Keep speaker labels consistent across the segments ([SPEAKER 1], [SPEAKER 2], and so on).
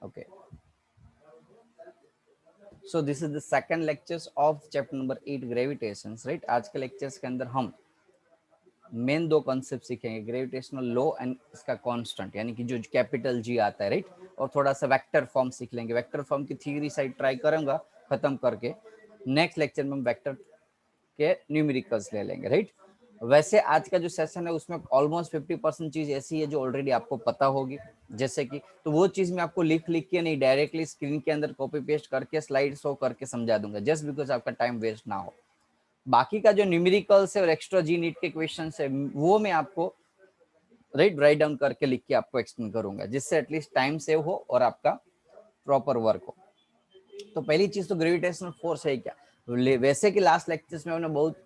[SPEAKER 1] Okay, so this is the second lectures of chapter number 8 gravitations, right. आज के lectures के अंदर हम मेन दो कॉन्सेप्ट सीखेंगे, ग्रेविटेशनल लॉ एंड इसका कांस्टेंट, यानी कि जो कैपिटल जी आता है, राइट। और थोड़ा सा वेक्टर फॉर्म सीख लेंगे, वेक्टर फॉर्म की थ्योरी साइड ट्राई करूंगा खत्म करके। नेक्स्ट लेक्चर में हम वेक्टर के न्यूमेरिकल्स ले लेंगे, राइट। वैसे आज का जो सेशन है उसमें ऑलमोस्ट 50% चीज ऐसी है जो ऑलरेडी आपको पता होगी, जैसे कि तो वो चीज मैं आपको लिख के नहीं, डायरेक्टली स्क्रीन के अंदर कॉपी पेस्ट करके स्लाइड शो करके समझा दूंगा, जस्ट बिकॉज आपका टाइम वेस्ट ना हो। बाकी का जो न्यूमेरिकल्स है और एक्स्ट्रा जी नीट के क्वेश्चन है वो मैं आपको राइट डाउन करके लिख के आपको एक्सप्लेन करूंगा, जिससे एटलीस्ट टाइम सेव हो और आपका प्रॉपर वर्क हो। तो पहली चीज तो ग्रेविटेशनल फोर्स है क्या। वैसे कि लास्ट लेक्चर्स में हमने बहुत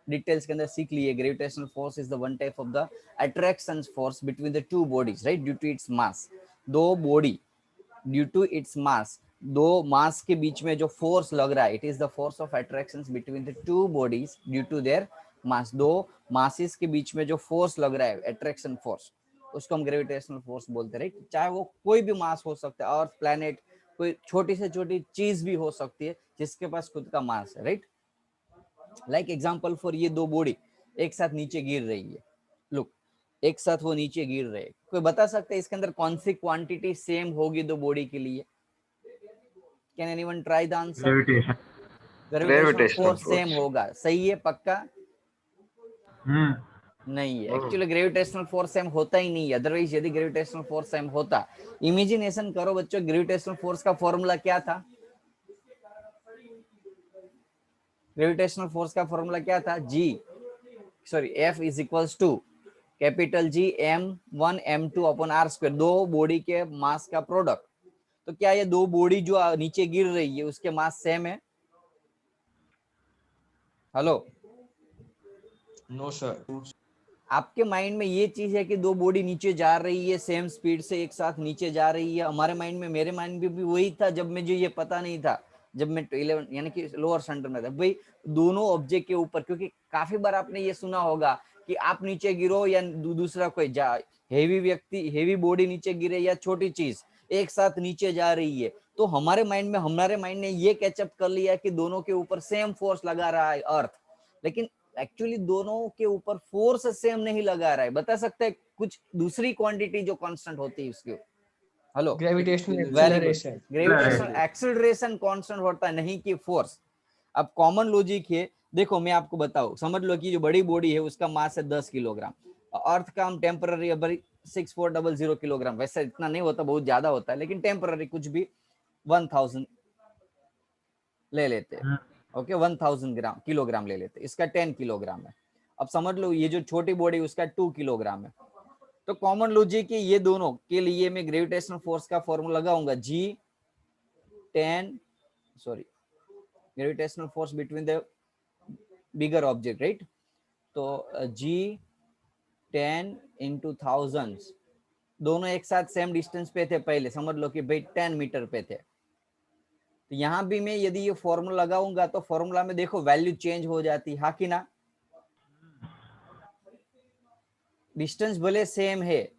[SPEAKER 1] डिटेल्स के अंदर सीख लिए, gravitational force is the one type of the attraction force between the two bodies, right, due to its mass. दो body due to its mass, दो मास के बीच में जो फोर्स लग रहा है, it is the force of attraction between the two bodies due to their mass. दो masses के बीच में जो फोर्स लग रहा है, अट्रैक्शन फोर्स, उसको हम ग्रेविटेशनल फोर्स बोलते हैं, राइट। चाहे वो कोई भी मास हो सकता है, अर्थ, प्लैनेट, कोई छोटी से छोटी चीज भी हो सकती है जिसके पास खुद का मास है, राइट। लाइक एग्जांपल फॉर ये दो बॉडी एक साथ नीचे गिर रही है, लुक, एक साथ वो नीचे गिर रहे हैं। कोई बता सकता है इसके अंदर कौन सी क्वांटिटी सेम होगी दो बॉडी के लिए? Can anyone try the answer?
[SPEAKER 2] Gravitation.
[SPEAKER 1] Gravitational force same होगा, सही है, पक्का? नहीं है, एक्चुअली ग्रेविटेशनल फोर्स सेम होता ही नहीं है। अदरवाइज यदि ग्रेविटेशनल फोर्स सेम होता, इमेजिनेशन करो बच्चों, ग्रेविटेशनल फोर्स का फॉर्मूला क्या था? ग्रेविटेशनल फोर्स का फॉर्मूला क्या था? F is equals to capital G m1 m2 upon r square, दो बॉडी के मास का प्रोडक्ट। तो क्या ये दो बॉडी जो नीचे गिर रही है उसके मास सेम है? Hello,
[SPEAKER 3] no sir.
[SPEAKER 1] आपके माइंड में ये चीज है कि दो बॉडी नीचे जा रही है सेम स्पीड से, एक साथ नीचे जा रही है। हमारे माइंड में, मेरे माइंड में भी वही था जब मुझे ये पता नहीं था, जब मैं 11 यानी कि लोअर सेंटर में था भाई, दोनों ऑब्जेक्ट के ऊपर। क्योंकि काफी बार आपने ये सुना होगा कि आप नीचे गिरो या दूसरा कोई हेवी व्यक्ति, हेवी बॉडी नीचे गिरे या छोटी चीज एक साथ नीचे जा रही है, तो हमारे माइंड ने ये कैचअप कर लिया कि दोनों के ऊपर सेम फोर्स लगा रहा है अर्थ। लेकिन एक्चुअली दोनों के ऊपर फोर्स सेम नहीं लगा रहा है। बता सकते हैं कुछ दूसरी क्वांटिटी जो कांस्टेंट होती है उसके? Hello,
[SPEAKER 3] gravitational
[SPEAKER 1] very good,
[SPEAKER 3] acceleration.
[SPEAKER 1] Gravitational acceleration constant होता है, नहीं कि फोर्स। अब कॉमन लॉजिक है, देखो मैं आपको बताऊं, समझ लो कि जो बड़ी बॉडी है उसका मास है 10 किलोग्राम, अर्थ का हम टेम्पररी 6400 किलोग्राम, वैसे इतना नहीं होता, बहुत ज्यादा होता है, लेकिन टेम्पररी कुछ भी 1000 ले लेते हैं, ओके, 1000 ग्राम किलोग्राम ले लेते, इसका 10 किलोग्राम है। अब समझ लो ये जो छोटी बॉडी उसका 2 किलोग्राम है। तो कॉमन लॉजिक है, ये दोनों के लिए मैं ग्रेविटेशनल फोर्स का फॉर्मूला लगाऊंगा, gravitational force between the bigger object, right. तो G10 इंटू थाउजेंड्स, दोनों एक साथ सेम डिस्टेंस पे थे पहले, समझ लो कि भाई 10 मीटर पे थे। तो यहां भी मैं यदि ये फॉर्मूला लगाऊंगा तो फॉर्मूला में देखो वैल्यू चेंज हो जाती, हाँ कि ना? डिस्टेंस भले सेम है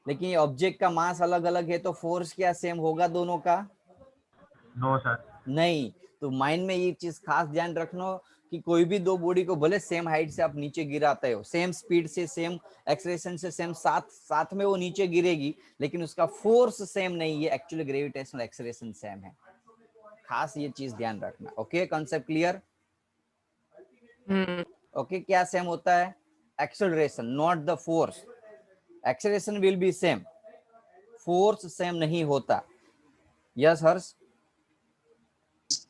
[SPEAKER 1] लेकिन ये ऑब्जेक्ट का मास अलग अलग है, तो फोर्स क्या सेम होगा दोनों का?
[SPEAKER 2] नो सर,
[SPEAKER 1] नहीं। तो माइंड में ये चीज खास ध्यान रखना कि कोई भी दो बॉडी को भले सेम हाइट से आप नीचे गिराते हो, सेम स्पीड से, सेम एक्सेलरेशन से, सेम साथ में वो नीचे गिरेगी, लेकिन उसका फोर्स सेम नहीं है। एक्चुअली ग्रेविटेशनल एक्सेलरेशन सेम है, खास ये चीज ध्यान रखना। Okay, concept clear? ओके, क्या सेम होता है? Acceleration, not the force. Acceleration will be same, force same नहीं होता। यस हर्ष?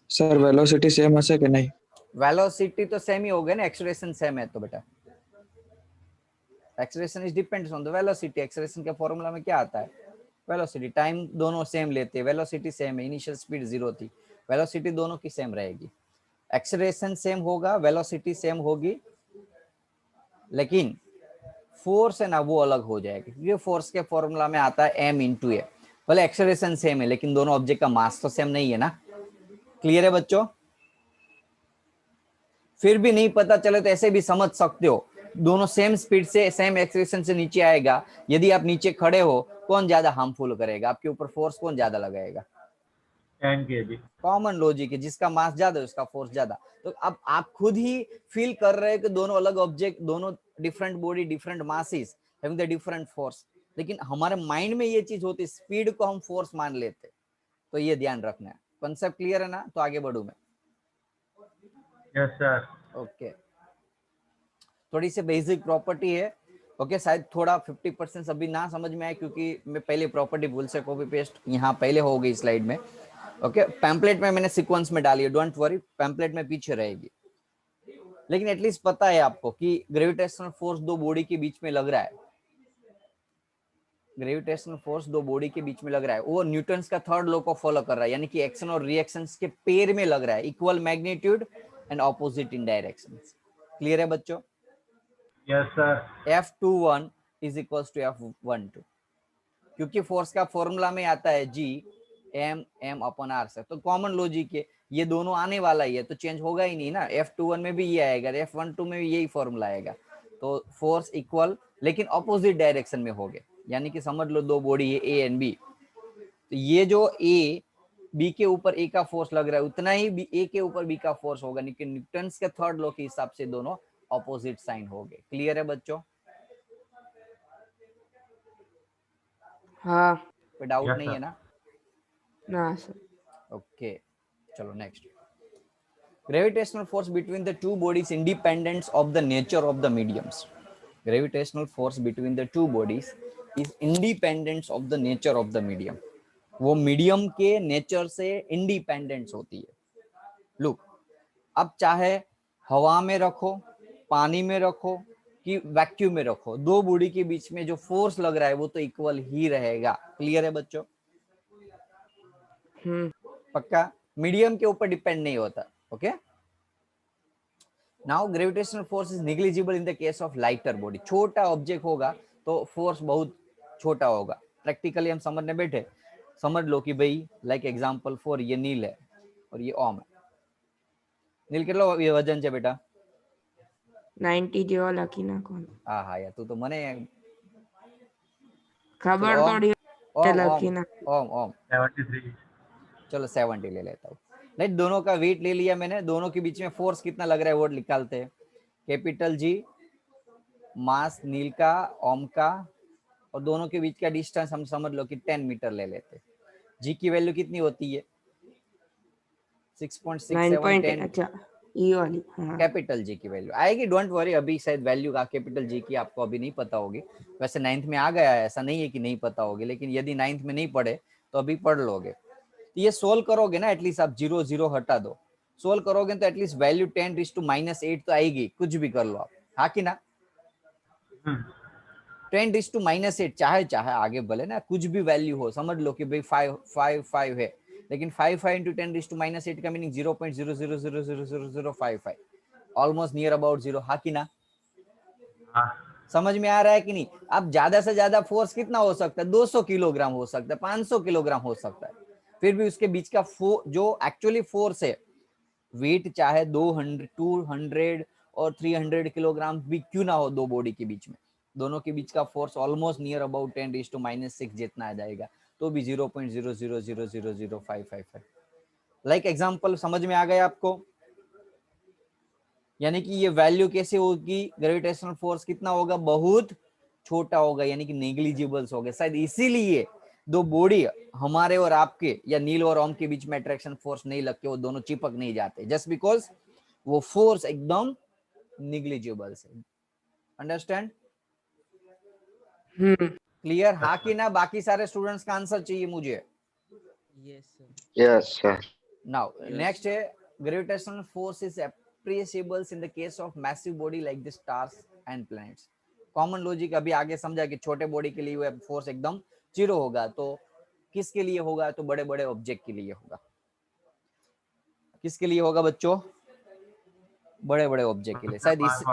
[SPEAKER 4] सर वेलोसिटी सेम है कि नहीं?
[SPEAKER 1] वेलोसिटी तो सेम ही होगा ना, एक्सेलरेशन सेम है तो बेटा। Acceleration is depends on the velocity. Acceleration के फॉर्मूला में क्या आता है? वेलोसिटी, टाइम दोनों सेम लेते हैं, वेलोसिटी सेम है, इनिशियल स्पीड 0 थी, वेलोसिटी दोनों की सेम रहेगी। एक्सेलरेशन सेम होगा, वेलोसिटी सेम होगी, लेकिन फोर्स है ना वो अलग हो जाएगी, क्योंकि फोर्स के फॉर्मूला में आता है m इंटू ए। भले एक्सेलरेशन सेम है लेकिन दोनों ऑब्जेक्ट का मास तो सेम नहीं है ना। क्लियर है बच्चों? फिर भी नहीं पता चले तो ऐसे भी समझ सकते हो दोनों सेम स्पीड से सेम एक्सेलरेशन से नीचे आएगा, यदि आप नीचे खड़े हो, कौन ज्यादा हार्मफुल करेगा, आपके ऊपर फोर्स कौन ज्यादा लगाएगा?
[SPEAKER 2] 10 kg।
[SPEAKER 1] कॉमन लॉजिक है, जिसका मास ज्यादा है उसका फोर्स ज्यादा। तो अब आप खुद ही फील कर रहे हैं कि दोनों अलग ऑब्जेक्ट, दोनों different body, different masses having the different force, लेकिन हमारे माइंड में ये चीज होती है, स्पीड को हम फोर्स मान लेते। तो ये ध्यान रखना है। कॉन्सेप्ट क्लियर है ना? तो आगे बढ़ू मैं।
[SPEAKER 2] Yes sir.
[SPEAKER 1] ओके, थोड़ी सी बेसिक प्रॉपर्टी है। ओके, शायद थोड़ा 50% अभी ना समझ में आए, क्योंकि मैं पहले प्रॉपर्टी भूल से कॉपी पेस्ट यहाँ पहले हो गई स्लाइड में। ओके, पैम्पलेट में मैंने सीक्वेंस में डाली है, डोंट वरी, पैम्पलेट में पीछे रहेगी। लेकिन एटलीस्ट पता है आपको कि ग्रेविटेशनल फोर्स दो बॉडी के बीच में लग रहा है, ग्रेविटेशनल फोर्स दो बॉडी के बीच में लग रहा है, वो न्यूटन्स का थर्ड लॉ को फॉलो कर रहा है, यानी कि एक्शन और रिएक्शंस के पेयर में लग रहा है, equal magnitude and opposite in directions. Clear है बच्चों?
[SPEAKER 2] Yes sir.
[SPEAKER 1] F21 is equal to F12, क्योंकि फोर्स का फॉर्मूला में आता है G M अपॉन R से, तो कॉमन लॉजिक है, ये दोनों आने वाला ही है, तो चेंज होगा ही नहीं ना। F21 में भी ये आएगा, F12 में भी यही फॉर्मूला आएगा, तो फोर्स इक्वल लेकिन ऑपोजिट डायरेक्शन में हो गए, यानी कि समझ लो दो बॉडी है A एंड B, तो ये जो A B के ऊपर A का फोर्स लग रहा है, उतना ही A के ऊपर B का फोर्स होगा, लेकिन न्यूटन्स के थर्ड लॉ के हिसाब से दोनों ऑपोजिट साइन हो गए। क्लियर है बच्चों?
[SPEAKER 5] हाँ।
[SPEAKER 1] कोई डाउट
[SPEAKER 2] Yes,
[SPEAKER 1] नहीं
[SPEAKER 2] sir.
[SPEAKER 1] है ना?
[SPEAKER 5] ना सर।
[SPEAKER 1] ओके, चलो next. Gravitational force between the two bodies independent of the nature of the mediums. Gravitational force between the two bodies is independent of the nature of the medium. वो medium के nature से independence होती है। Look, अब चाहे हवा में रखो, पानी में रखो कि वैक्यूम में रखो, दो बॉडी के बीच में जो फोर्स लग रहा है वो तो इक्वल ही रहेगा। क्लियर है बच्चों? पक्का? मीडियम के ऊपर डिपेंड नहीं होता। Okay, now gravitational force is negligible in the case of lighter body. छोटा ऑब्जेक्ट होगा तो फोर्स बहुत छोटा होगा। प्रैक्टिकली हम समझने बैठे, समझ लो कि भाई लाइक एग्जांपल फॉर ये नील है और ये ओम है। नील कितना ये वजन है बेटा?
[SPEAKER 5] 90 જેવો લખી નાખો.
[SPEAKER 1] હા હા યાર, તું તો મને
[SPEAKER 5] ખબર
[SPEAKER 1] चलो
[SPEAKER 5] થોડી
[SPEAKER 1] ओम
[SPEAKER 5] લખી
[SPEAKER 1] ओम
[SPEAKER 5] નાખો.
[SPEAKER 1] ओम ओम
[SPEAKER 2] 73।
[SPEAKER 1] चलो 70 ले लेता हूँ। नहीं, दोनों का वेट ले लिया मैंने, दोनों के बीच में फोर्स कितना लग रहा है वो निकालते हैं। कैपिटल जी मास नील का, ओम का, और दोनों के बीच का डिस्टेंस हम समझ लो कि 10 मीटर ले लेते हैं। जी की वैल्यू कितनी होती है? 6.67 10।
[SPEAKER 5] अच्छा ये वाली. हाँ.
[SPEAKER 1] कैपिटल जी की वैल्यू आएगी, डोंट वरी, अभी शायद वैल्यू का कैपिटल जी की आपको अभी नहीं पता होगी। वैसे 9th में आ गया है, ऐसा नहीं है कि नहीं पता होगी, लेकिन यदि 9th में नहीं पढ़े तो अभी पढ़ लोगे। तो ये सोल्व करोगे ना, एटलीस्ट आप 0 0 हटा दो, सोल्व करोगे तो एटलीस्ट वैल्यू 10⁻⁻8 तो आएगी, कुछ भी कर लो आप, हाँ कि ना? 10⁻⁻8 चाहे चाहे आगे भले ना कुछ भी वैल्यू हो, समझ लो कि भाई 5 है, लेकिन 5 into 10⁻⁸ का मीनिंग 0.00000055, ऑलमोस्ट नियर अबाउट 0, हाँ कि ना? समझ में आ रहा है कि नहीं? अब ज्यादा से ज्यादा फोर्स कितना हो सकता है? 200 किलोग्राम हो सकता है, 500 किलोग्राम हो सकता है, फिर भी उसके बीच का जो एक्चुअली फोर्स है, वेट चाहे 200 200 और 300 किलोग्राम भी क्यों ना हो, दो बॉडी के बीच में, दोनों के बीच का फोर्स ऑलमोस्ट नियर अबाउट 10⁻⁻6 जितना आ जाएगा, तो भी 0.00000555। लाइक एग्जांपल समझ में आ गया आपको? यानी कि ये वैल्यू कैसे होगी? ग्रेविटेशनल फोर्स कितना होगा? बहुत छोटा होगा, यानी कि नेग्लिजिबल्स होगा। शायद इसीलिए दो बॉडी हमारे और आपके या नील और ओम के बीच में अट्रैक्शन फोर्स नहीं लगते, वो दोनों चिपक नहीं जाते, जस्ट बिकॉज वो फोर्स एकदम नेग्लिजिबल है। अंडरस्टैंड? क्लियर? हाँ कि ना? बाकी सारे स्टूडेंट्स का आंसर चाहिए मुझे।
[SPEAKER 3] Yes, sir.
[SPEAKER 4] Yes, sir.
[SPEAKER 1] Now
[SPEAKER 3] Yes.
[SPEAKER 1] Next है, gravitational force is appreciable in the case of massive body like the stars and planets. Common logic अभी आगे समझा कि छोटे बॉडी के लिए वो फोर्स एकदम 0 होगा, तो किसके लिए होगा? तो बड़े बड़े ऑब्जेक्ट के लिए होगा। किसके लिए होगा बच्चों? बड़े बड़े ऑब्जेक्ट के लिए। शायद इस,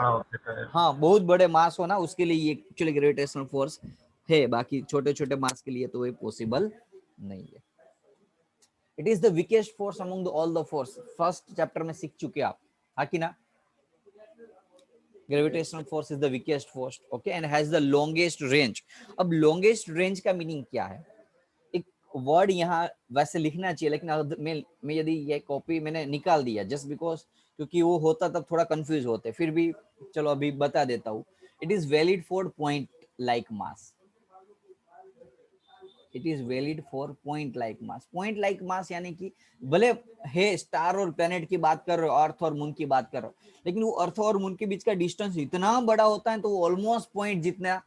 [SPEAKER 1] हाँ, बहुत बड़े मास हो ना, उसके लिए ये एक्चुअली ग्रेविटेशनल फोर्स है, बाकी छोटे छोटे मास के लिए तो ये पॉसिबल नहीं है। It is the weakest force among all the force, first chapter में सीख चुके आप, हाँ कि ना? Gravitational force is the weakest force, okay, and has the longest range. अब लॉन्गेस्ट रेंज का मीनिंग क्या है? एक वर्ड यहाँ वैसे लिखना चाहिए, लेकिन मैं यदि ये कॉपी मैंने निकाल दिया जस्ट बिकॉज, क्योंकि वो होता तब थोड़ा कंफ्यूज होते, फिर भी चलो अभी बता देता हूँ। It is valid for point like mass. It is valid for point like mass. Point like mass यानी कि भले है स्टार और प्लेनेट की बात कर रहे हो, अर्थ और मून की बात कर रहे हो, लेकिन वो अर्थ और मून के बीच का डिस्टेंस इतना बड़ा होता है तो वो ऑलमोस्ट पॉइंट जितना,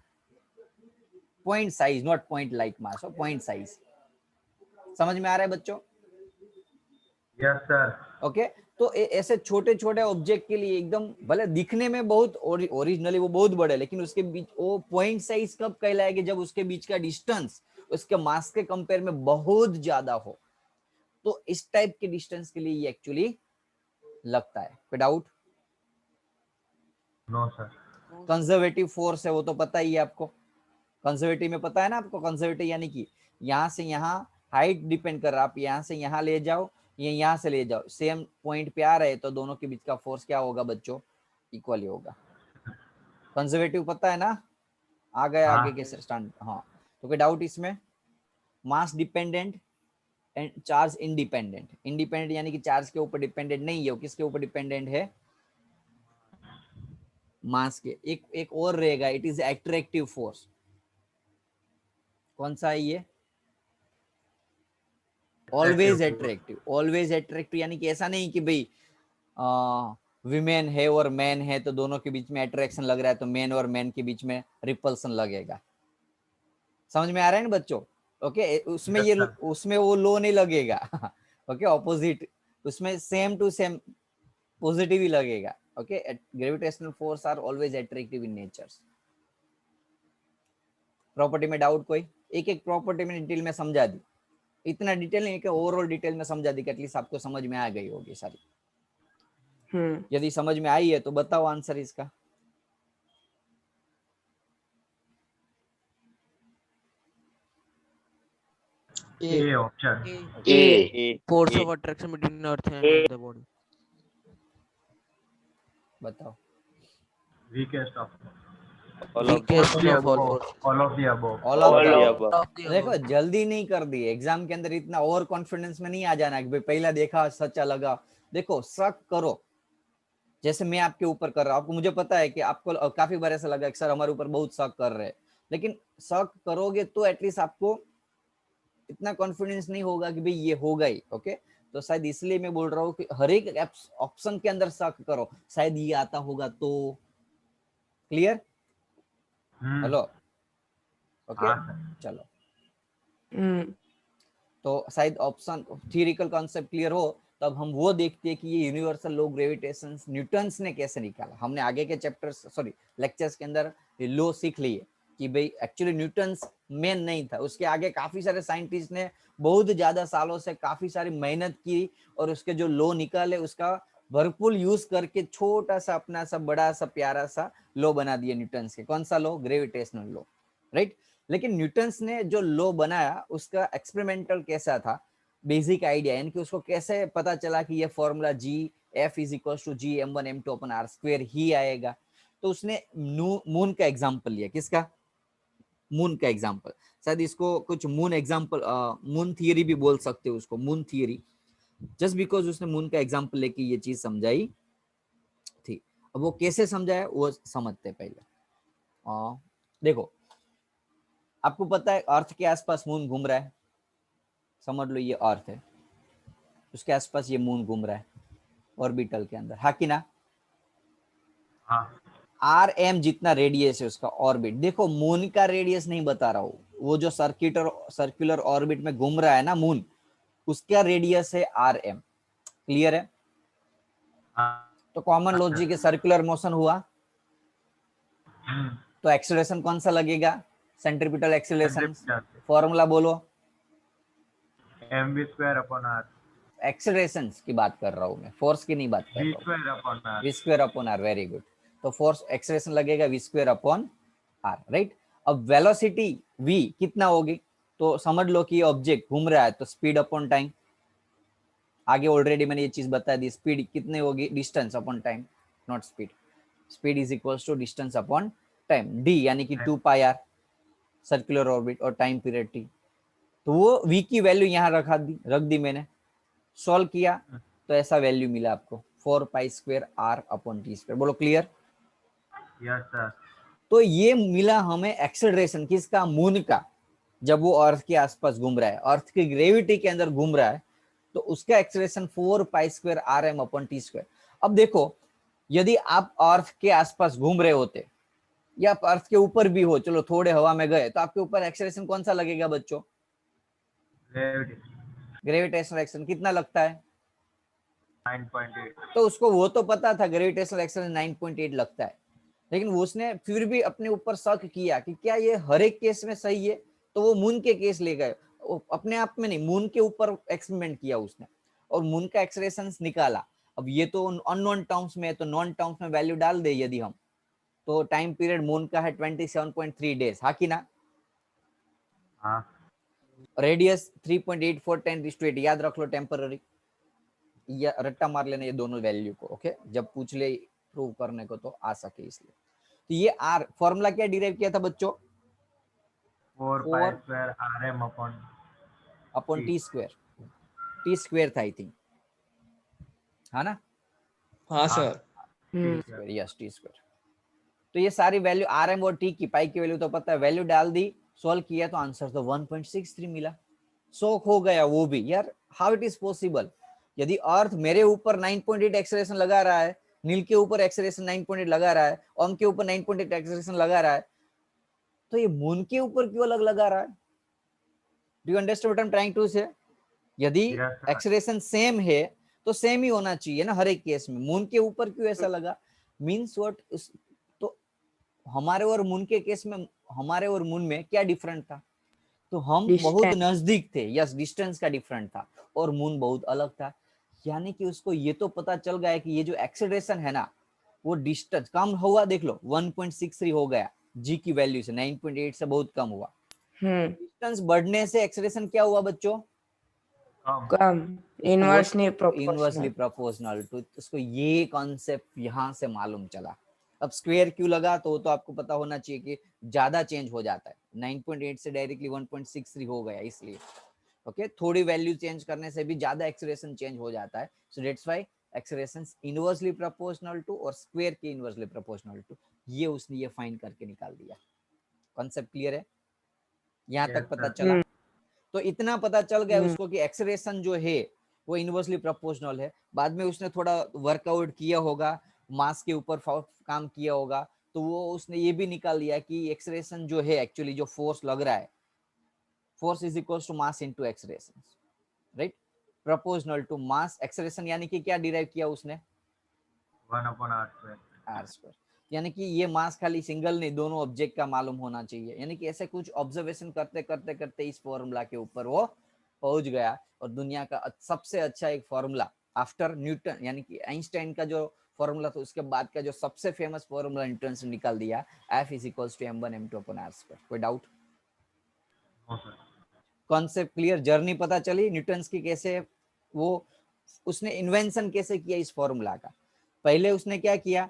[SPEAKER 1] point size, not point like mass, point size. समझ में आ रहा है बच्चों?
[SPEAKER 2] Yes sir.
[SPEAKER 1] ओके, तो ऐसे छोटे छोटे ऑब्जेक्ट के लिए एकदम भले दिखने में बहुत ओरिजिनली वो बहुत बड़े, लेकिन उसके बीच वो पॉइंट साइज कब कहलाएगा? जब उसके बीच का डिस्टेंस उसके मास के कंपेयर में बहुत ज्यादा हो। तो इस टाइप के डिस्टेंस के लिए ये एक्चुअली लगता है। कोई doubt?
[SPEAKER 2] No sir.
[SPEAKER 1] Conservative force है वो तो पता ही है आपको। कंजर्वेटिव में पता है ना आपको? कंजर्वेटिव यानी कि यहाँ से यहाँ हाइट डिपेंड कर रहा है, आप यहाँ से यहाँ ले जाओ, ये यहाँ से ले जाओ, सेम पॉइंट पे आ रहे, तो दोनों के बीच का फोर्स क्या होगा बच्चों? इक्वली होगा। कंजर्वेटिव पता है ना? आ गए
[SPEAKER 2] हाँ।
[SPEAKER 1] आगे के स्टैंड। हाँ, तो कोई डाउट इसमें? Mass dependent and charge independent. Independent यानी कि चार्ज के ऊपर डिपेंडेंट नहीं है, वो किसके ऊपर डिपेंडेंट है? मास के। एक और रहेगा, इट इज एट्रैक्टिव फोर्स। कौन सा है ये? Always attractive. ऑलवेज एट्रैक्टिव यानी कि ऐसा नहीं कि भाई विमेन है और मैन है तो दोनों के बीच में अट्रैक्शन लग रहा है तो मैन और मैन के बीच में रिपल्सन लगेगा। समझ में आ रहा है ना बच्चों? ओके, उसमें
[SPEAKER 2] Yes,
[SPEAKER 1] ये
[SPEAKER 2] sir.
[SPEAKER 1] उसमें वो लो नहीं लगेगा। ओके, ऑपोजिट, उसमें सेम टू सेम पॉजिटिव ही लगेगा। Okay, gravitational force are always attractive in nature. Property में डाउट कोई? एक एक प्रॉपर्टी में डिटेल में समझा दी, इतना डिटेल नहीं कि ओवरऑल डिटेल में समझा दी कि एटलीस्ट आपको समझ में आ गई होगी सारी। यदि समझ में आई है तो बताओ आंसर इसका।
[SPEAKER 2] A option.
[SPEAKER 5] A.
[SPEAKER 3] Force of attraction between Earth and the body.
[SPEAKER 1] बताओ।
[SPEAKER 2] Weakest of
[SPEAKER 3] Weakest of all forces.
[SPEAKER 2] all of the above.
[SPEAKER 1] All of the
[SPEAKER 3] Of the
[SPEAKER 1] देखो,
[SPEAKER 3] above.
[SPEAKER 1] जल्दी नहीं कर दी एग्जाम के अंदर, इतना ओवर कॉन्फिडेंस में नहीं आ जाना कि भाई पहला देखा सच्चा लगा। देखो, शक करो, जैसे मैं आपके ऊपर कर रहा हूँ। आपको, मुझे पता है कि आपको काफी बार ऐसा लगा कि सर हमारे ऊपर बहुत शक कर रहे हैं, लेकिन शक करोगे तो एटलीस्ट आपको इतना कॉन्फिडेंस नहीं होगा कि भाई ये होगा ही। ओके, तो शायद इसलिए मैं बोल रहा हूँ कि हर एक ऑप्शन के अंदर शक करो, शायद ये आता होगा तो। क्लियर? हेलो? ओके,
[SPEAKER 2] हाँ सर।
[SPEAKER 1] चलो। तो शायद ऑप्शन थियरिकल कॉन्सेप्ट क्लियर हो, तब हम वो देखते हैं कि ये यूनिवर्सल लॉ ग्रेविटेशन न्यूटन्स ने कैसे निकाला। हमने आगे के चैप्टर्स, सॉरी लेक्चर्स के अंदर लॉ सीख लिए कि भाई एक्चुअली न्यूटन्स मेन नहीं था, उसके आगे काफी सारे साइंटिस्ट ने बहुत ज्यादा सालों से काफी सारी मेहनत की और उसके जो लॉ निकाले उसका भरपूर यूज करके छोटा सा अपना सा बड़ा सा प्यारा सा लॉ बना दिया न्यूटन्स के। कौन सा लॉ? Gravitational law, right. लेकिन न्यूटन्स ने जो लॉ बनाया उसका एक्सपेरिमेंटल कैसा था, बेसिक आइडिया, यानी कि उसको कैसे पता चला कि ये formula F is equal to G m1m2/r² ही आएगा। तो उसने मून का एग्जांपल लिया। किसका? मून का एग्जांपल। शायद इसको कुछ मून एग्जांपल, मून थियरी भी बोल सकते हो उसको, मून थियरी, जस्ट बिकॉज उसने मून का एग्जांपल लेके ये चीज समझाई थी। अब वो कैसे समझाया वो समझते पहले। देखो, आपको पता है अर्थ के आसपास मून घूम रहा है, समझ लो ये अर्थ है, उसके आसपास ये मून घूम रहा है ऑर्बिटल के अंदर, हाँ कि ना?
[SPEAKER 2] हाँ।
[SPEAKER 1] RM जितना रेडियस है उसका ऑर्बिट। देखो, मून का रेडियस नहीं बता रहा हूँ, वो जो सर्कुलर ऑर्बिट में घूम रहा है ना मून, उसका रेडियस है RM। क्लियर है? तो कॉमन लॉजिक के सर्कुलर मोशन हुआ तो एक्सेलरेशन कौन सा लगेगा? Centripetal acceleration. फॉर्मूला बोलो।
[SPEAKER 2] mv²/r।
[SPEAKER 1] एक्सेलरेशन की बात कर रहा हूँ मैं, फोर्स की नहीं बात कर रहा हूँ। v²/r, very good. तो फोर्स एक्सेलरेशन लगेगा v²/r, राइट। अब वेलोसिटी v कितना होगी? तो समझ लो कि ये ऑब्जेक्ट घूम रहा है तो स्पीड अपॉन टाइम, आगे ऑलरेडी मैंने ये चीज बता दी, स्पीड कितनी होगी? Distance upon time, not speed. Speed is equals to distance upon time, D यानी कि 2 पाई आर सर्कुलर ऑर्बिट और टाइम पीरियड टी। तो वो v की वैल्यू यहाँ रख दी मैंने, सॉल्व किया तो ऐसा वैल्यू मिला आपको 4 pi square R upon T square. बोलो क्लियर?
[SPEAKER 2] Yes sir.
[SPEAKER 1] तो ये मिला हमें एक्सेलरेशन किसका, मून का, जब वो अर्थ के आसपास घूम रहा है, अर्थ की ग्रेविटी के अंदर घूम रहा है, तो उसका acceleration 4 pi square R M upon T square. अब देखो, यदि आप अर्थ के आसपास घूम रहे होते या आप अर्थ के ऊपर भी हो, चलो थोड़े हवा में गए, तो आपके ऊपर एक्सेलरेशन कौन सा लगेगा बच्चों? ग्रेविटेशनल एक्सेलरेशन कितना लगता है?
[SPEAKER 2] 9.8।
[SPEAKER 1] तो उसको वो तो पता था ग्रेविटेशनल एक्सेलरेशन 9.8 लगता है, लेकिन उसने फिर भी अपने ऊपर शक किया कि क्या ये हर एक केस में सही है, तो वो मून के केस ले गए, अपने आप में नहीं, मून के ऊपर एक्सपेरिमेंट किया उसने और मून का एक्सेलरेशन निकाला। अब ये तो अननोन टर्म्स में है, तो नॉन टर्म्स में वैल्यू डाल दे यदि हम, तो टाइम पीरियड मून का है 27.3 डेज, हाँ कि ना?
[SPEAKER 2] हाँ
[SPEAKER 1] रेडियस 3.84 × 10⁸, याद रख लो टेम्पररी, या रट्टा मार लेना ये दोनों वैल्यू को, ओके, जब पूछ ले प्रूव करने को तो आ सके इसलिए। तो ये आर फॉर्मूला क्या डिराइव किया था बच्चों?
[SPEAKER 2] 4 pi square R M
[SPEAKER 1] upon T square था आई थिंक, है ना?
[SPEAKER 4] हाँ सर।
[SPEAKER 1] Yes T square. तो ये सारी वैल्यू आर एम और टी की, पाई की वैल्यू तो पता है, वैल्यू डाल दी, सॉल्व किया तो आंसर तो 1.63 मिला। शॉक हो गया वो भी, यार हाउ इट इज पॉसिबल, यदि अर्थ मेरे ऊपर 9.8 एक्सेलरेशन लगा रहा है, नील के ऊपर एक्सेलरेशन 9.8 लगा रहा है, ओम के ऊपर 9.8 एक्सेलरेशन लगा रहा है, तो ये मून के ऊपर क्यों अलग लगा रहा है? Do you understand what I am trying to say? यदि
[SPEAKER 2] Yes, sir.
[SPEAKER 1] एक्सेलरेशन सेम है तो सेम ही होना चाहिए ना हर एक केस में, मून के ऊपर क्यों ऐसा लगा? Means what? तो हमारे और मून के केस में, हमारे और मून में क्या डिफरेंट था? तो हम बहुत
[SPEAKER 5] Distance.
[SPEAKER 1] नजदीक थे, यस डिस्टेंस का डिफरेंट था, और मून बहुत अलग था। यानी कि उसको ये तो पता चल गया कि ये जो एक्सेलरेशन है ना, वो डिस्टेंस कम हुआ, देख लो 1.63 हो गया जी की वैल्यू से, 9.8 से बहुत कम हुआ। डिस्टेंस बढ़ने से एक्सेलरेशन क्या हुआ बच्चों?
[SPEAKER 5] कम, इनवर्सली
[SPEAKER 1] इनवर्सली
[SPEAKER 5] प्रोपोर्शनल।
[SPEAKER 1] प्रोपोर्शनल। तो उसको ये कॉन्सेप्ट यहाँ से मालूम चला। अब स्क्वायर क्यों लगा, तो आपको पता होना चाहिए कि ज्यादा चेंज हो जाता है, 9.8 से डायरेक्टली 1.63 हो गया इसलिए, ओके, थोड़ी वैल्यू चेंज करने से भी ज्यादा एक्सेलरेशन चेंज हो जाता है। So that's why acceleration inversely proportional to और स्क्वायर के इनवर्सली प्रोपोर्शनल टू, ये उसने ये फाइंड करके निकाल दिया। कॉन्सेप्ट क्लियर है? यहाँ तक पता चला? तो इतना पता चल गया उसको कि एक्सेलरेशन जो है वो इनवर्सली प्रोपोर्शनल है। बाद में उसने थोड़ा वर्कआउट किया होगा, मास के ऊपर काम किया होगा, तो वो उसने ये भी निकाल लिया कि एक्सेलरेशन जो है, एक्चुअली जो फोर्स लग रहा है, force is equals to mass into acceleration, right? Proportional to mass acceleration, यानी कि क्या डिराइव किया उसने?
[SPEAKER 2] 1/r²।
[SPEAKER 1] R square. यानी कि ये मास खाली सिंगल नहीं, दोनों ऑब्जेक्ट का मालूम होना चाहिए। यानी कि ऐसे कुछ ऑब्जर्वेशन करते करते करते इस फॉर्मूला के ऊपर वो पहुंच गया, और दुनिया का सबसे अच्छा एक फॉर्मूला आफ्टर न्यूटन, यानी कि आइंस्टाइन का जो फॉर्मूला था उसके बाद का जो सबसे फेमस फॉर्मूला न्यूटन से निकाल दिया, F is equals to m1m2/r²। कोई डाउट? Concept clear? जर्नी पता चली न्यूटन की, कैसे वो उसने इन्वेंशन कैसे किया इस फॉर्मूला का। पहले उसने क्या किया,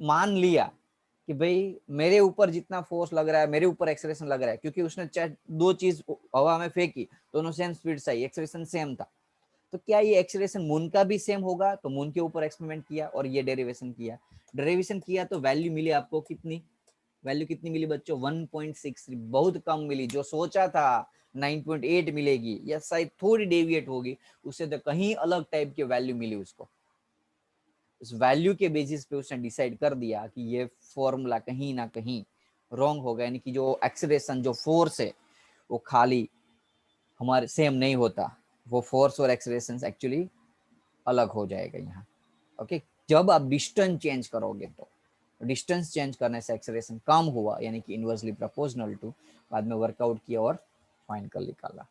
[SPEAKER 1] मान लिया कि भाई मेरे ऊपर जितना फोर्स लग रहा है, मेरे ऊपर एक्सेलरेशन लग रहा है, क्योंकि उसने दो चीज हवा में फेंकी, दोनों सेम स्पीड से आई, एक्सेलरेशन सेम था, तो क्या ये एक्सेलरेशन मून का भी सेम होगा? तो मून के ऊपर एक्सपेरिमेंट किया और ये डेरिवेशन किया तो वैल्यू मिली आपको कितनी? वैल्यू कितनी मिली बच्चों? 1.63, बहुत कम मिली। जो सोचा था 9.8 मिलेगी या शायद थोड़ी डेविएट होगी, उससे तो कहीं अलग टाइप की वैल्यू मिली उसको। उस वैल्यू के बेसिस पे उसने डिसाइड कर दिया कि ये फॉर्मूला कहीं ना कहीं रॉन्ग होगा, यानी कि जो एक्सेलरेशन, जो फोर्स है, वो खाली हमारे सेम नहीं होता, वो फोर्स और एक्सेलरेशन एक्चुअली अलग हो जाएगा यहाँ, ओके। जब आप डिस्टेंस चेंज करोगे तो डिस्टेंस चेंज करने से एक्सेलरेशन कम हुआ, यानी कि इनवर्सली प्रोपोर्शनल टू। बाद में वर्कआउट किया और फाइंड कर निकाला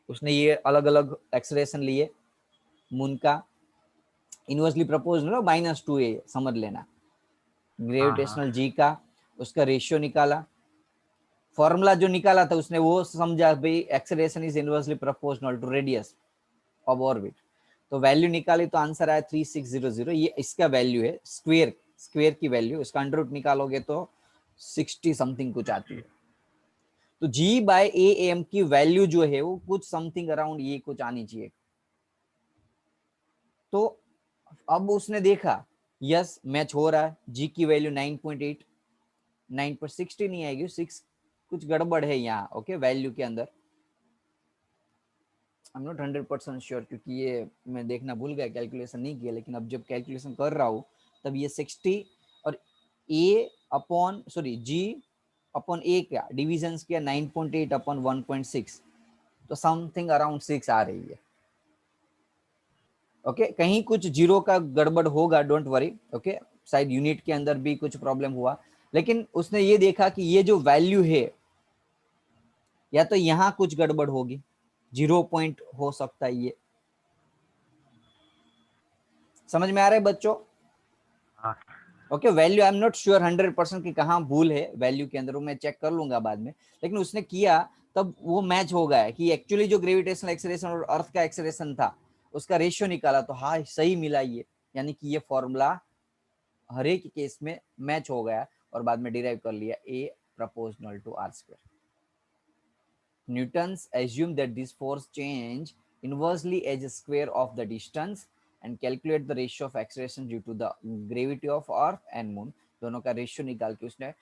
[SPEAKER 1] उसने। ये अलग अलग एक्सेलरेशन लिए, मून का इनवर्सली प्रोपोर्शनल -2a समझ लेना, ग्रेविटेशनल जी का उसका रेशियो निकाला, फॉर्मूला जो निकाला था उसने वो समझा भाई acceleration is inversely proportional to radius of orbit, तो वैल्यू निकाली तो आंसर आया 3600। ये इसका वैल्यू है, स्क्वायर स्क्वायर की वैल्यू, इसका अंडर रूट निकालोगे तो 60 समथिंग कुछ आती है। तो जी बाय ए एम की वैल्यू जो है वो कुछ समथिंग अराउंड ये कुछ आनी चाहिए। तो अब उसने देखा यस मैच हो रहा है, जी की वैल्यू 9.8, 9 पर 60 नहीं आएगी, 6 कुछ गड़बड़ है यहाँ। ओके वैल्यू के अंदर आई एम नॉट 100% श्योर, क्योंकि ये मैं देखना भूल गया, कैलकुलेशन नहीं किया, लेकिन अब जब कैलकुलेशन कर रहा हूँ तब ये 60 और ए अपॉन सॉरी जी अपॉन ए क्या डिविजन किया 9.8 अपॉन 1.6, तो समथिंग अराउंड 6 आ रही है। ओके कहीं कुछ जीरो का गड़बड़ होगा, डोंट वरी। ओके शायद यूनिट के अंदर भी कुछ प्रॉब्लम हुआ, लेकिन उसने ये देखा कि ये जो वैल्यू है या तो यहाँ कुछ गड़बड़ होगी, 0 पॉइंट हो सकता है ये। समझ में आ रहा है बच्चों?
[SPEAKER 2] हाँ
[SPEAKER 1] okay value I am not sure 100% कि कहाँ भूल है वैल्यू के अंदर, वो मैं चेक कर लूंगा बाद में, लेकिन उसने किया तब वो मैच हो गया कि एक्चुअली जो ग्रेविटेशनल एक्सेलरेशन और अर्थ का एक्सेलरेशन था उसका रेशियो निकाला तो हाँ सही मिला ये, यानी कि ये फॉर्मूला हर एक केस में मैच हो गया और बाद में डिराइव कर लिया A proportional to R square. Newton's assumed that this force change inversely as a square of the distance and calculate the ratio of acceleration due to the gravity of earth and moon। दोनों का ratio निकाल के उसने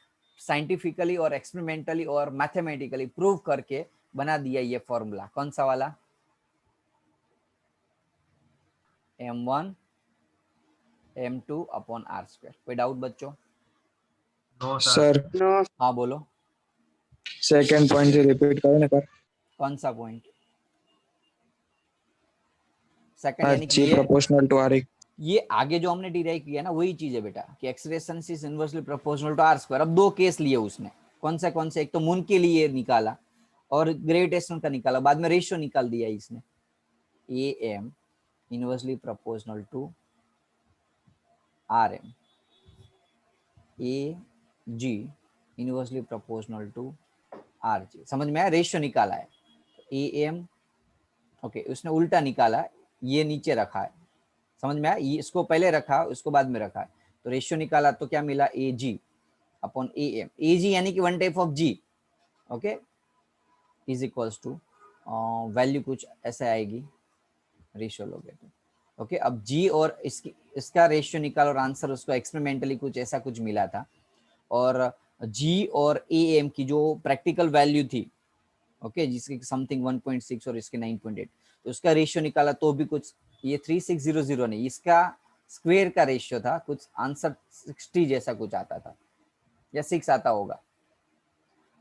[SPEAKER 1] scientifically और experimentally और mathematically prove करके बना दिया ये फॉर्मूला। कौन सा वाला? m1 m2 upon R square. कोई डाउट बच्चों?
[SPEAKER 2] No sir.
[SPEAKER 4] Sir
[SPEAKER 5] No.
[SPEAKER 1] हाँ बोलो,
[SPEAKER 4] सेकंड पॉइंट से रिपीट करो ना कर।
[SPEAKER 1] कौन सा पॉइंट? सेकंड यानी कि
[SPEAKER 4] जी
[SPEAKER 1] ये
[SPEAKER 4] प्रोपोर्शनल टू आर।
[SPEAKER 1] ये आगे जो हमने डिराइव किया ना वही चीज है बेटा कि acceleration is inversely proportional to R square. अब दो केस लिए उसने, कौन से एक तो मून के लिए निकाला और ग्रेविटेशन का निकाला, बाद में रेशियो निकाल दिया इसने। A M inversely proportional to R M, A G inversely proportional to R G. समझ में आया? रेशियो निकाला है ए एम। ओके उसने उल्टा निकाला, ये नीचे रखा है। समझ में आया? इसको पहले रखा उसको बाद में रखा है, तो रेशियो निकाला तो क्या मिला? ए जी upon A M. A G यानी कि one type of G. Okay is equals to value कुछ ऐसे आएगी रेशियो लोगे तो। ओके अब जी और इसका रेशियो निकालो और आंसर उसको एक्सपेरिमेंटली कुछ ऐसा कुछ मिला था, और जी और ए एम की जो प्रैक्टिकल वैल्यू थी ओके जिसकी समथिंग 1.6 और इसके 9.8, तो उसका रेशियो निकाला तो भी कुछ ये 3600 नहीं, इसका स्क्वायर का रेशियो था कुछ आंसर 60 जैसा कुछ आता था या 6 आता होगा,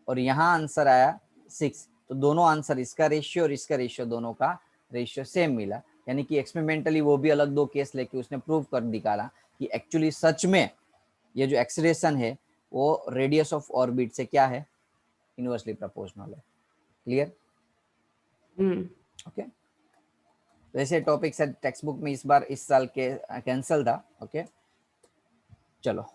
[SPEAKER 1] और यहाँ आंसर आया 6। तो दोनों आंसर इसका रेशियो और इसका रेशियो दोनों का रेशियो सेम मिला, यानी कि एक्सपेरिमेंटली वो भी अलग दो केस लेके उसने प्रूव कर दिखाला कि एक्चुअली सच में ये जो एक्सेलरेशन है वो रेडियस ऑफ ऑर्बिट से क्या है? इनवर्सली प्रोपोर्शनल है। क्लियर? ओके तो ऐसे टॉपिक शायद टेक्स्ट बुक में इस बार इस साल के कैंसिल था। ओके चलो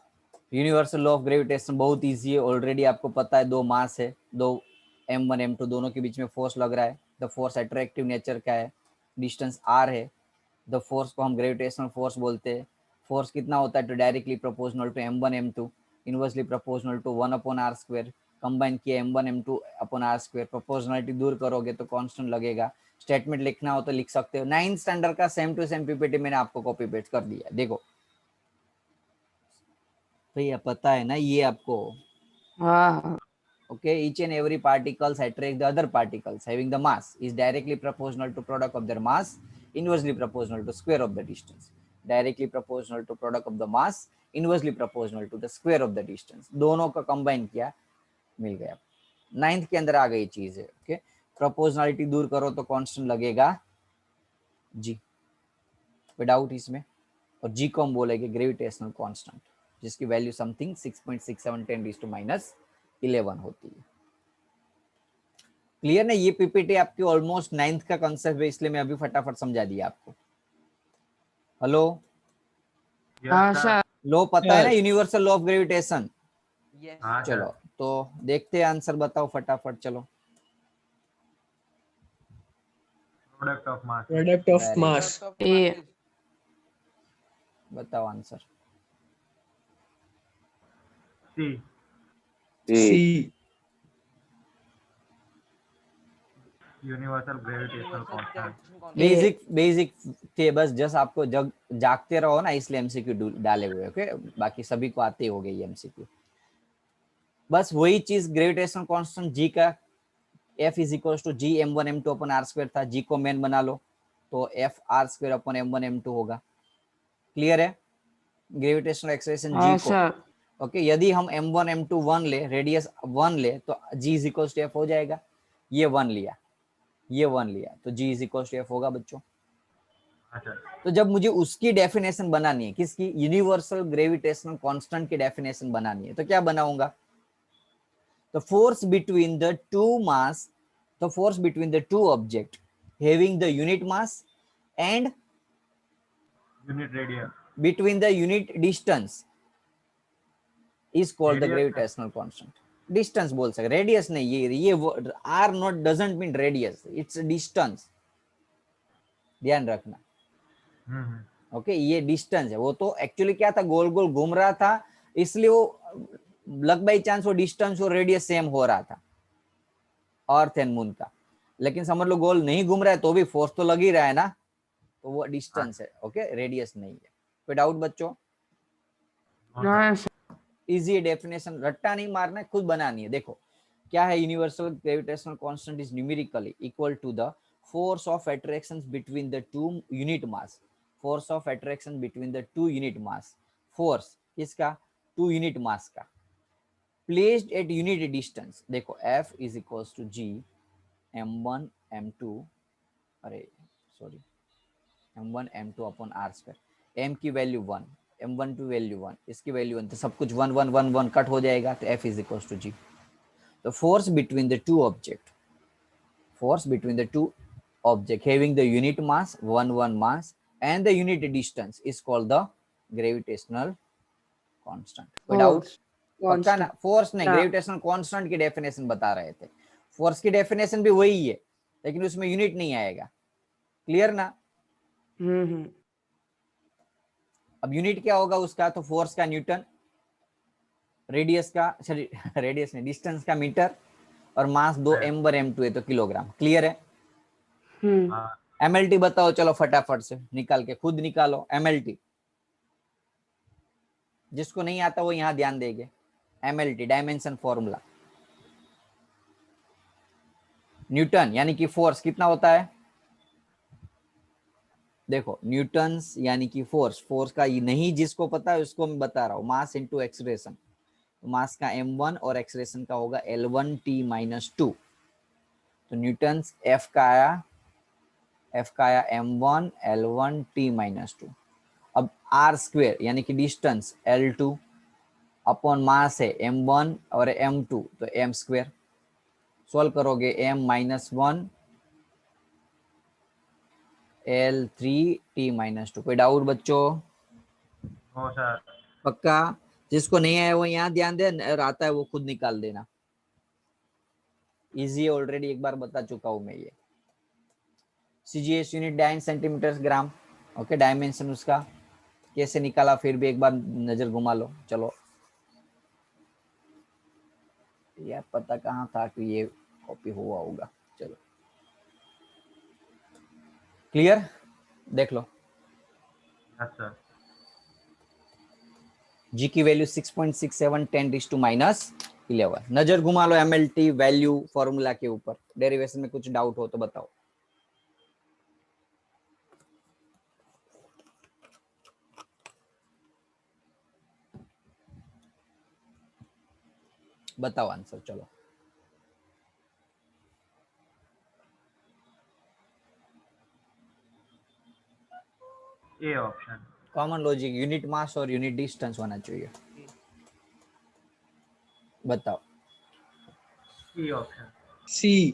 [SPEAKER 1] यूनिवर्सल लॉ ऑफ ग्रेविटेशन बहुत इजी है, ऑलरेडी आपको पता है। दो मास है, दो m1 m2 दोनों के बीच में फोर्स लग रहा है। द फोर्स अट्रैक्टिव नेचर का है, डिस्टेंस r है। द फोर्स को हम ग्रेविटेशनल फोर्स बोलते हैं। फोर्स कितना होता है? तो directly proportional to m1 m2 inversely proportional to 1 upon r square. Combine किया m1 m2 upon r square, proportionality दूर करोगे तो कांस्टेंट लगेगा। स्टेटमेंट लिखना हो तो लिख सकते हो। 9th स्टैंडर्ड का सेम टू सेम पीपीटी मैंने आपको कॉपी पेस्ट कर दिया, देखो भैया पता है ना ये आपको।
[SPEAKER 5] हाँ
[SPEAKER 1] Okay, each and every particles attract the other particles having the mass is directly proportional to product of their mass, inversely proportional to square of the distance, directly proportional to product of the mass, inversely proportional to the square of the distance। दोनों का combine किया, मिल गया। 9th के अंदर आ गई चीज है। Okay proportionality दूर करो तो कांस्टेंट लगेगा जी, कोई डाउट इसमें? और जी को हम बोलेंगे ग्रेविटेशनल कांस्टेंट, जिसकी वैल्यू समथिंग 6.67 10⁻11 होती है। क्लियर ना? ये पीपीटी आपकी ऑलमोस्ट 9th का कॉन्सेप्ट है, इसलिए मैं अभी फटाफट समझा दिया आपको। हेलो
[SPEAKER 5] हाँ
[SPEAKER 2] यस सर।
[SPEAKER 5] सर
[SPEAKER 1] लो पता है ना universal law of gravitation?
[SPEAKER 3] Yes.
[SPEAKER 2] हाँ
[SPEAKER 1] चलो
[SPEAKER 2] सर।
[SPEAKER 1] तो देखते हैं आंसर, बताओ फटाफट। चलो
[SPEAKER 2] product of mass.
[SPEAKER 6] Product of
[SPEAKER 1] Very
[SPEAKER 6] mass.
[SPEAKER 3] Product of
[SPEAKER 5] A
[SPEAKER 3] masses.
[SPEAKER 1] बताओ आंसर।
[SPEAKER 2] सी
[SPEAKER 4] C.
[SPEAKER 2] Universal gravitational constant.
[SPEAKER 1] Basic basic थे बस, जस्ट आपको जग जागते रहो ना, इसलिए एमसीक्यू डाले हुए। ओके, बाकी सभी को आते ही हो गए एमसीक्यू। बस वही चीज ग्रेविटेशनल कांस्टेंट जी का F is equal to G m1 m2 upon R square था, जी को मेन बना लो तो F r square upon m1 m2 होगा। क्लियर है? ग्रेविटेशनल एक्सेलरेशन
[SPEAKER 5] हाँ
[SPEAKER 1] जी को,
[SPEAKER 5] सर।
[SPEAKER 1] ओके, यदि हम m1 m2 1 ले, रेडियस 1 ले, तो g is equal to f हो जाएगा। ये 1 लिया, ये 1 लिया, तो g is equal to f होगा बच्चों।
[SPEAKER 2] अच्छा,
[SPEAKER 1] तो जब मुझे उसकी डेफिनेशन बनानी है, किसकी? यूनिवर्सल ग्रेविटेशनल कांस्टेंट की डेफिनेशन बनानी है, तो क्या बनाऊंगा? The force between the two mass, the force between the two object having the unit mass and
[SPEAKER 2] unit radius.
[SPEAKER 1] between the unit distance is called the
[SPEAKER 2] Radius,
[SPEAKER 1] gravitational constant. Distance बोल सकते, radius नहीं, ये r not doesn't mean radius, it's distance, ध्यान रखना। Okay, ये distance है। वो तो एक्चुअली क्या था, गोल गोल घूम रहा था, इसलिए वो लक बाई चांस वो डिस्टेंस और रेडियस सेम हो रहा था अर्थ एंड मून का। लेकिन समझ लो गोल नहीं घूम रहा है तो भी फोर्स तो लग ही रहा है ना, तो वो डिस्टेंस है। ओके, रेडियस नहीं है। कोई डाउट बच्चों?
[SPEAKER 5] हाँ सर।
[SPEAKER 1] इजी डेफिनेशन, रट्टा नहीं मारना है, खुद बनानी है। देखो क्या है, universal gravitational constant is numerically equal to the force of attraction between the two unit mass. Force of attraction between the two unit mass, force किसका? टू यूनिट मास का, प्लेस्ड एट यूनिट डिस्टेंस। देखो F is equals to G m1 m2, अरे sorry, m1 m2 upon r square. m की value 1, m1 की value 1, इसकी value 1, तो सब कुछ 1 1 1 1 कट हो जाएगा, तो F is equals to G। तो force between the two object, force between the two object having the unit mass 1 mass and the unit distance is called the gravitational constant. कोई doubt? पक्का ना? Force नहीं, gravitational constant की definition बता रहे थे। Force की डेफिनेशन भी वही है, लेकिन उसमें यूनिट नहीं आएगा। क्लियर ना? अब यूनिट क्या होगा उसका? तो फोर्स का न्यूटन, रेडियस का, सॉरी रेडियस नहीं, डिस्टेंस का मीटर, और मास 2 m/m2 है तो किलोग्राम। क्लियर है? MLT बताओ चलो फटाफट से, निकाल के खुद निकालो MLT। जिसको नहीं आता वो यहाँ ध्यान देंगे। MLT डायमेंशन फॉर्मूला, न्यूटन यानी कि फोर्स कितना होता है? देखो न्यूटन्स यानी कि फोर्स, फोर्स का नहीं जिसको पता है उसको मैं बता रहा हूँ, मास इनटू एक्सेलरेशन। मास का m1 और एक्सेलरेशन का होगा L1t-2। तो न्यूटन्स F का आया m1 L1t-2। अब r स्क्वायर यानी कि डिस्टेंस L2 अपॉन मास है m1 और m2 तो m स्क्वायर। सॉल्व करोगे m-1 L3t-2। कोई डाउट बच्चों?
[SPEAKER 2] No sir.
[SPEAKER 1] पक्का? जिसको नहीं आया वो यहाँ ध्यान दे, और आता है वो खुद निकाल देना। इजी ऑलरेडी एक बार बता चुका हूं मैं ये। CGS unit dyne centimetre gram. Okay, dimension उसका कैसे निकाला फिर भी एक बार नजर घुमा लो। चलो यार पता कहाँ था कि ये कॉपी हुआ होगा। चलो क्लियर? देख लो
[SPEAKER 2] यस सर।
[SPEAKER 1] जी की वैल्यू 6.67 10⁻⁻11। नजर घुमा लो MLT वैल्यू फॉर्मूला के ऊपर। डेरिवेशन में कुछ डाउट हो तो बताओ। बताओ आंसर। चलो
[SPEAKER 2] A option.
[SPEAKER 1] Common logic, unit mass और यूनिट डिस्टेंस होना चाहिए। बताओ।
[SPEAKER 2] C option.
[SPEAKER 4] C.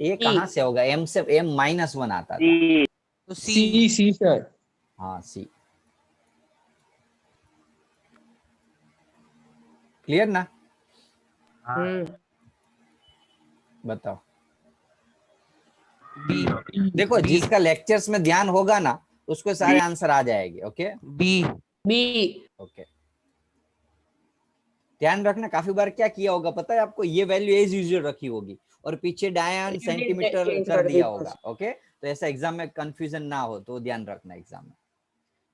[SPEAKER 1] ए कहाँ से होगा? m से m-1 आता था।
[SPEAKER 3] तो
[SPEAKER 4] C सर।
[SPEAKER 1] हाँ सी। क्लियर ना? बताओ।
[SPEAKER 3] बी।
[SPEAKER 1] देखो जिसका लेक्चर्स में ध्यान होगा ना उसको सारे आंसर आ जाएंगे। Okay
[SPEAKER 3] B.
[SPEAKER 5] बी।
[SPEAKER 1] ओके ध्यान रखना, काफी बार क्या किया होगा पता है आपको, ये वैल्यू एज यूजुअल रखी होगी और पीछे डायन
[SPEAKER 5] Unit
[SPEAKER 1] सेंटीमीटर
[SPEAKER 5] change
[SPEAKER 1] कर
[SPEAKER 5] कर
[SPEAKER 1] दिया
[SPEAKER 5] देते
[SPEAKER 1] होगा। ओके, तो ऐसा एग्जाम में कंफ्यूजन ना हो तो ध्यान रखना एग्जाम में।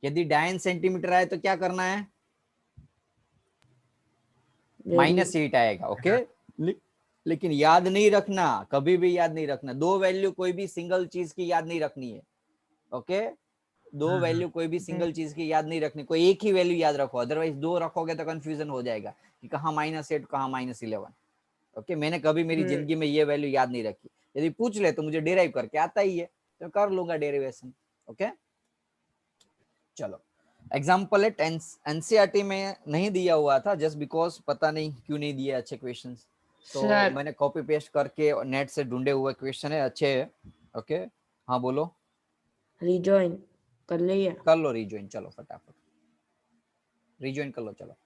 [SPEAKER 1] यदि डायन सेंटीमीटर आए तो क्या करना है, -8 आएगा। ओके, लेकिन याद नहीं रखना, कभी भी याद नहीं रखना, दो वैल्यू कोई भी सिंगल चीज की याद नहीं रखनी है। ओके, दो वैल्यू कोई भी सिंगल चीज की याद नहीं रखनी, कोई एक ही वैल्यू याद रखो, अदरवाइज दो रखोगे तो कंफ्यूजन हो जाएगा कि कहाँ -8 कहाँ -11। ओके, मैंने कभी मेरी जिंदगी में ये वैल्यू याद नहीं रखी, यदि पूछ ले तो मुझे डेराइव करके आता ही है तो कर लूंगा डेरिवेशन। ओके, चलो एग्जाम्पल है, एनसीईआरटी में नहीं दिया हुआ था जस्ट बिकॉज पता नहीं क्यों नहीं दिए अच्छे क्वेश्चंस, तो
[SPEAKER 5] सर
[SPEAKER 1] मैंने कॉपी पेस्ट करके नेट से ढूंढे हुए क्वेश्चन है, अच्छे है। ओके, हाँ बोलो,
[SPEAKER 5] रिजॉइन कर लिया।
[SPEAKER 1] कर लो रिज्वाइन, चलो फटाफट रिज्वाइन कर लो, चलो।